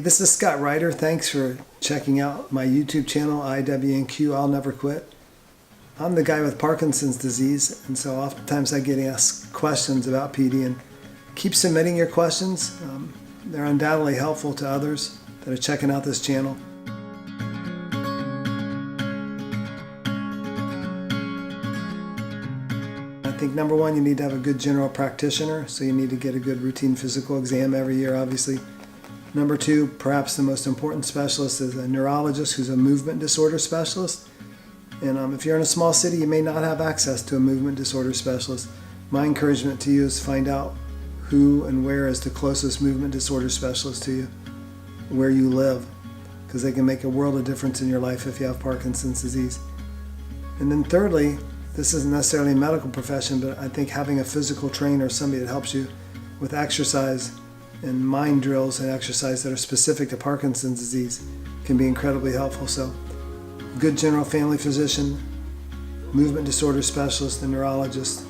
this is Scott Ryder. Thanks for checking out my YouTube channel, IWNQ, I'll Never Quit. I'm the guy with Parkinson's disease, and so oftentimes I get asked questions about PD, and keep submitting your questions. They're undoubtedly helpful to others that are checking out this channel. I think number one, you need to have a good general practitioner, so you need to get a good routine physical exam every year, obviously. Number two, perhaps the most important specialist is a neurologist who's a movement disorder specialist. And if you're in a small city, you may not have access to a movement disorder specialist. My encouragement to you is find out who and where is the closest movement disorder specialist to you, where you live, because they can make a world of difference in your life if you have Parkinson's disease. And then thirdly, this isn't necessarily a medical profession, but I think having a physical trainer, somebody that helps you with exercise and mind drills and exercise that are specific to Parkinson's disease can be incredibly helpful. So, good general family physician, movement disorder specialist, and neurologist,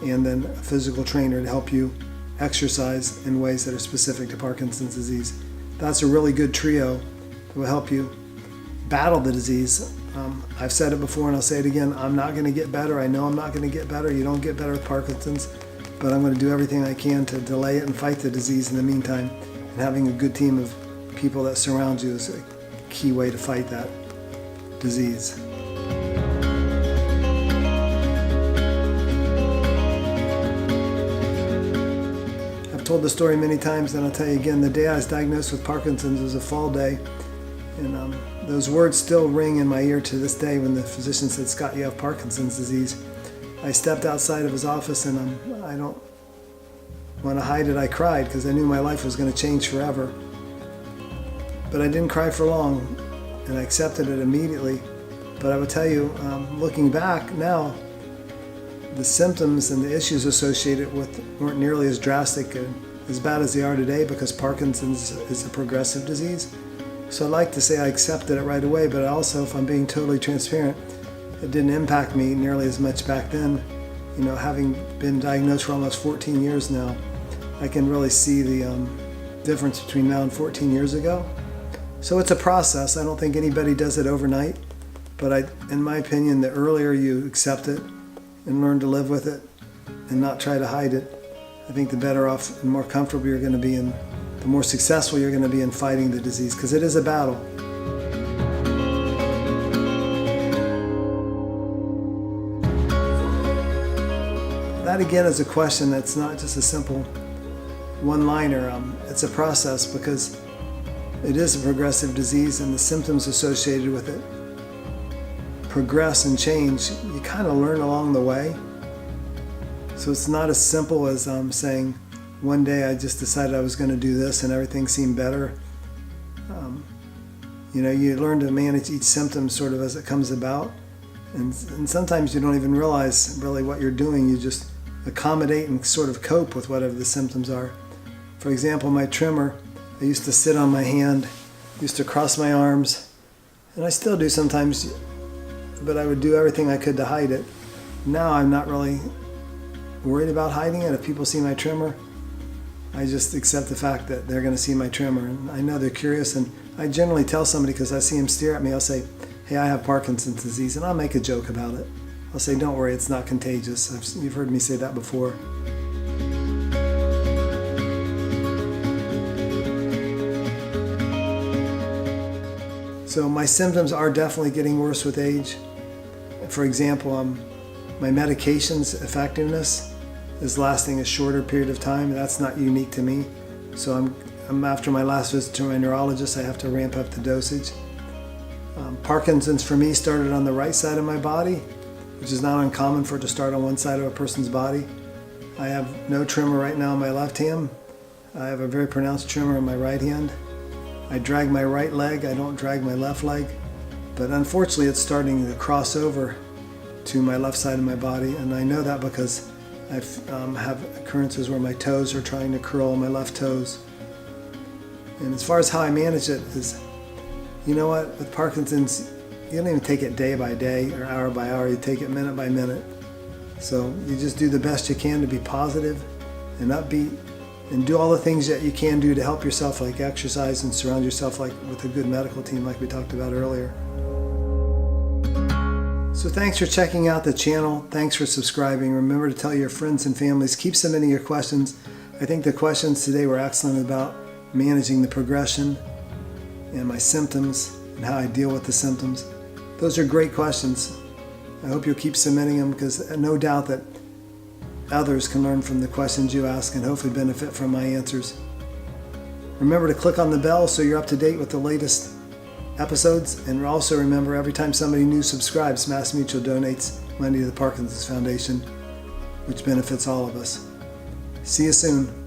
and then a physical trainer to help you exercise in ways that are specific to Parkinson's disease. That's a really good trio that will help you battle the disease. I've said it before and I'll say it again, I'm not going to get better. I know I'm not going to get better. You don't get better with Parkinson's, but I'm going to do everything I can to delay it and fight the disease in the meantime. And having a good team of people that surround you is a key way to fight that disease. I've told the story many times, and I'll tell you again, the day I was diagnosed with Parkinson's was a fall day, and those words still ring in my ear to this day when the physician said, "Scott, you have Parkinson's disease." I stepped outside of his office, and I don't want to hide it, I cried because I knew my life was going to change forever. But I didn't cry for long, and I accepted it immediately. But I will tell you, looking back now, the symptoms and the issues associated with weren't nearly as drastic and as bad as they are today, because Parkinson's is a progressive disease. So I'd like to say I accepted it right away, but also, if I'm being totally transparent, it didn't impact me nearly as much back then. You know, having been diagnosed for almost 14 years now, I can really see the difference between now and 14 years ago. So it's a process. I don't think anybody does it overnight, but in my opinion, the earlier you accept it and learn to live with it and not try to hide it, I think the better off and more comfortable you're going to be, and the more successful you're going to be in fighting the disease, because it is a battle. That again is a question that's not just a simple one-liner. It's a process, because it is a progressive disease, and the symptoms associated with it progress and change. You kind of learn along the way. So it's not as simple as saying, one day I just decided I was going to do this and everything seemed better. You learn to manage each symptom sort of as it comes about. And sometimes you don't even realize really what you're doing. You just accommodate and sort of cope with whatever the symptoms are. For example, my tremor, I used to sit on my hand, used to cross my arms, and I still do sometimes, but I would do everything I could to hide it. Now I'm not really worried about hiding it. If people see my tremor, I just accept the fact that they're going to see my tremor, and I know they're curious, and I generally tell somebody, because I see them stare at me, I'll say, "Hey, I have Parkinson's disease," and I'll make a joke about it. I'll say, "Don't worry, it's not contagious." You've heard me say that before. So my symptoms are definitely getting worse with age. For example, my medication's effectiveness is lasting a shorter period of time. That's not unique to me. So I'm after my last visit to my neurologist, I have to ramp up the dosage. Parkinson's for me started on the right side of my body, which is not uncommon for it to start on one side of a person's body. I have no tremor right now in my left hand. I have a very pronounced tremor in my right hand. I drag my right leg, I don't drag my left leg. But unfortunately, it's starting to cross over to my left side of my body, and I know that because I have occurrences where my toes are trying to curl, my left toes. And as far as how I manage it is, you know what, with Parkinson's, you don't even take it day by day or hour by hour, you take it minute by minute. So you just do the best you can to be positive and upbeat And do all the things that you can do to help yourself, like exercise and surround yourself with a good medical team like we talked about earlier. So thanks for checking out the channel. Thanks for subscribing. Remember to tell your friends and families. Keep submitting your questions. I think the questions today were excellent about managing the progression and my symptoms and how I deal with the symptoms. Those are great questions. I hope you'll keep submitting them, because no doubt that others can learn from the questions you ask and hopefully benefit from my answers. Remember to click on the bell so you're up to date with the latest episodes. And also remember, every time somebody new subscribes, Mass Mutual donates money to the Parkinsons Foundation, which benefits all of us. See you soon.